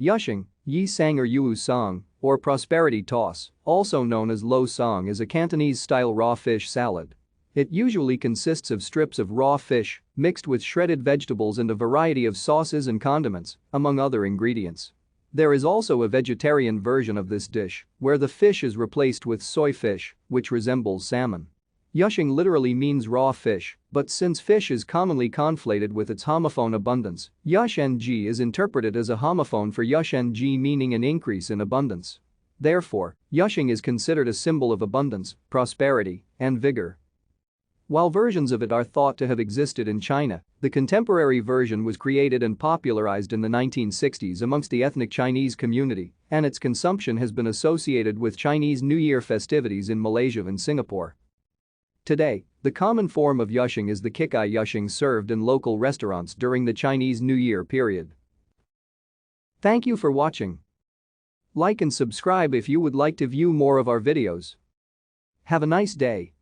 Yusheng, Yúshēng or Yúshēng, or prosperity toss, also known as lo sahng, is a Cantonese-style raw fish salad. It usually consists of strips of raw fish mixed with shredded vegetables and a variety of sauces and condiments, among other ingredients. There is also a vegetarian version of this dish, where the fish is replaced with soy fish, which resembles salmon. Yusheng literally means raw fish, but since fish is commonly conflated with its homophone abundance, Yúshēng is interpreted as a homophone for Yusheng, meaning an increase in abundance. Therefore, Yusheng is considered a symbol of abundance, prosperity, and vigor. While versions of it are thought to have existed in China, the contemporary version was created and popularized in the 1960s amongst the ethnic Chinese community, and its consumption has been associated with Chinese New Year festivities in Malaysia and Singapore. Today, the common form of Yusheng is the kikai Yusheng served in local restaurants during the Chinese New Year period. Thank you for watching. Like and subscribe if you would like to view more of our videos. Have a nice day.